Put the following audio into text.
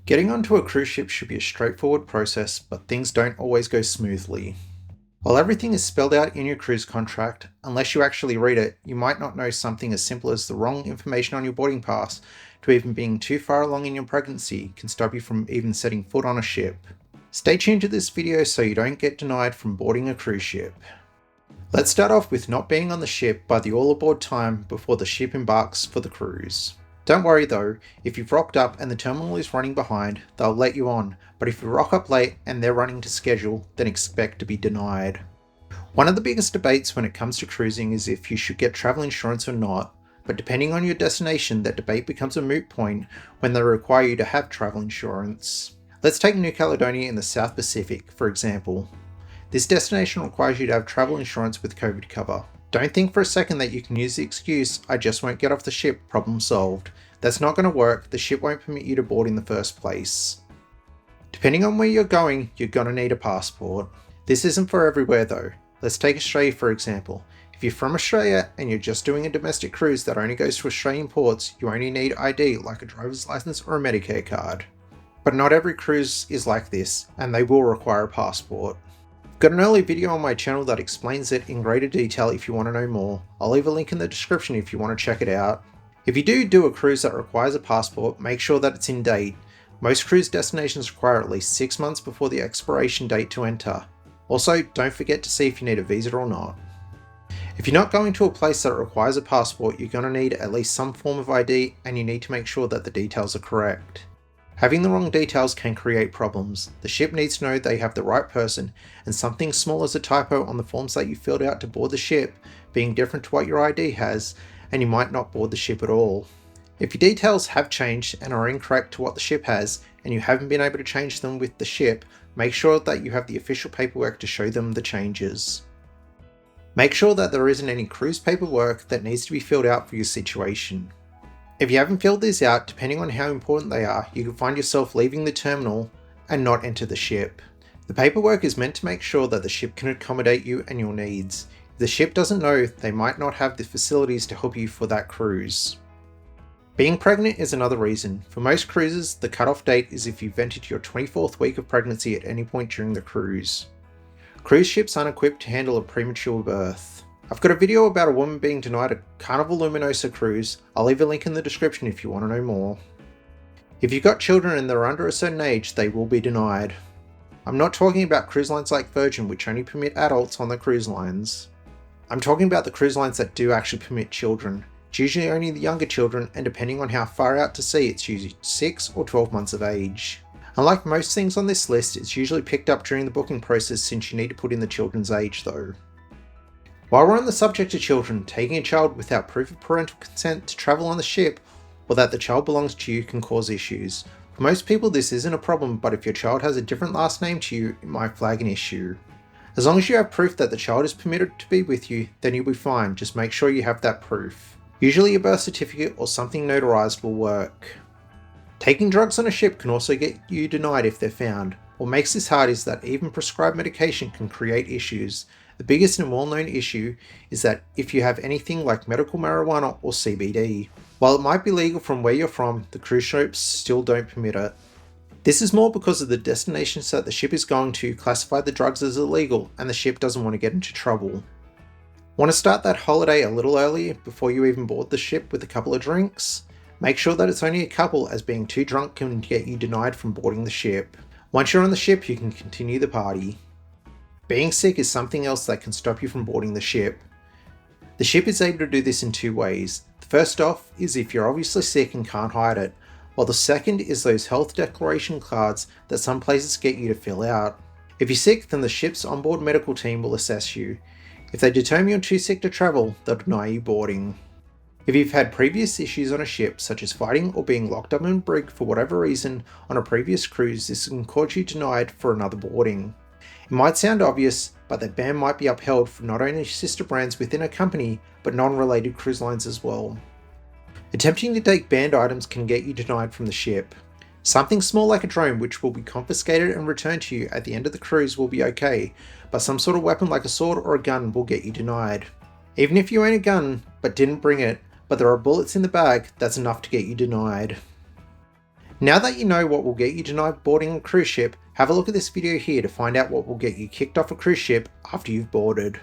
Getting onto a cruise ship should be a straightforward process, but things don't always go smoothly. While everything is spelled out in your cruise contract, unless you actually read it, you might not know something as simple as the wrong information on your boarding pass to even being too far along in your pregnancy can stop you from even setting foot on a ship. Stay tuned to this video so you don't get denied from boarding a cruise ship. Let's start off with not being on the ship by the all aboard time before the ship embarks for the cruise. Don't worry though, if you've rocked up and the terminal is running behind, they'll let you on, but if you rock up late and they're running to schedule, then expect to be denied. One of the biggest debates when it comes to cruising is if you should get travel insurance or not, but depending on your destination, that debate becomes a moot point when they require you to have travel insurance. Let's take New Caledonia in the South Pacific, for example. This destination requires you to have travel insurance with COVID cover. Don't think for a second that you can use the excuse, "I just won't get off the ship, problem solved." That's not going to work, the ship won't permit you to board in the first place. Depending on where you're going to need a passport. This isn't for everywhere though. Let's take Australia for example. If you're from Australia and you're just doing a domestic cruise that only goes to Australian ports, you only need ID like a driver's license or a Medicare card. But not every cruise is like this, and they will require a passport. Got an early video on my channel that explains it in greater detail if you want to know more. I'll leave a link in the description if you want to check it out. If you do a cruise that requires a passport, make sure that it's in date. Most cruise destinations require at least 6 months before the expiration date to enter. Also, don't forget to see if you need a visa or not. If you're not going to a place that requires a passport, you're going to need at least some form of ID and you need to make sure that the details are correct. Having the wrong details can create problems. The ship needs to know they have the right person, and something small as a typo on the forms that you filled out to board the ship being different to what your ID has, and you might not board the ship at all. If your details have changed and are incorrect to what the ship has, and you haven't been able to change them with the ship, make sure that you have the official paperwork to show them the changes. Make sure that there isn't any cruise paperwork that needs to be filled out for your situation. If you haven't filled these out, depending on how important they are, you can find yourself leaving the terminal and not enter the ship. The paperwork is meant to make sure that the ship can accommodate you and your needs. If the ship doesn't know, they might not have the facilities to help you for that cruise. Being pregnant is another reason. For most cruises, the cutoff date is if you've entered your 24th week of pregnancy at any point during the cruise. Cruise ships aren't equipped to handle a premature birth. I've got a video about a woman being denied a Carnival Luminosa cruise. I'll leave a link in the description if you want to know more. If you've got children and they're under a certain age, they will be denied. I'm not talking about cruise lines like Virgin, which only permit adults on the cruise lines. I'm talking about the cruise lines that do actually permit children. It's usually only the younger children, and depending on how far out to sea, it's usually 6 or 12 months of age. Unlike most things on this list, it's usually picked up during the booking process since you need to put in the children's age though. While we're on the subject of children, taking a child without proof of parental consent to travel on the ship or that the child belongs to you can cause issues. For most people this isn't a problem, but if your child has a different last name to you, it might flag an issue. As long as you have proof that the child is permitted to be with you, then you'll be fine, just make sure you have that proof. Usually a birth certificate or something notarized will work. Taking drugs on a ship can also get you denied if they're found. What makes this hard is that even prescribed medication can create issues. The biggest and well-known issue is that if you have anything like medical marijuana or CBD. While it might be legal from where you're from, the cruise ships still don't permit it. This is more because of the destinations that the ship is going to classify the drugs as illegal, and the ship doesn't want to get into trouble. Want to start that holiday a little earlier before you even board the ship with a couple of drinks? Make sure that it's only a couple, as being too drunk can get you denied from boarding the ship. Once you're on the ship, you can continue the party. Being sick is something else that can stop you from boarding the ship. The ship is able to do this in 2 ways. The first off is if you're obviously sick and can't hide it, while the second is those health declaration cards that some places get you to fill out. If you're sick, then the ship's onboard medical team will assess you. If they determine you're too sick to travel, they'll deny you boarding. If you've had previous issues on a ship, such as fighting or being locked up in a brig for whatever reason on a previous cruise, this can cause you denied for another boarding. It might sound obvious, but the ban might be upheld for not only sister brands within a company, but non-related cruise lines as well. Attempting to take banned items can get you denied from the ship. Something small like a drone, which will be confiscated and returned to you at the end of the cruise, will be okay, but some sort of weapon like a sword or a gun will get you denied. Even if you own a gun, but didn't bring it, but there are bullets in the bag, that's enough to get you denied. Now that you know what will get you denied boarding a cruise ship, have a look at this video here to find out what will get you kicked off a cruise ship after you've boarded.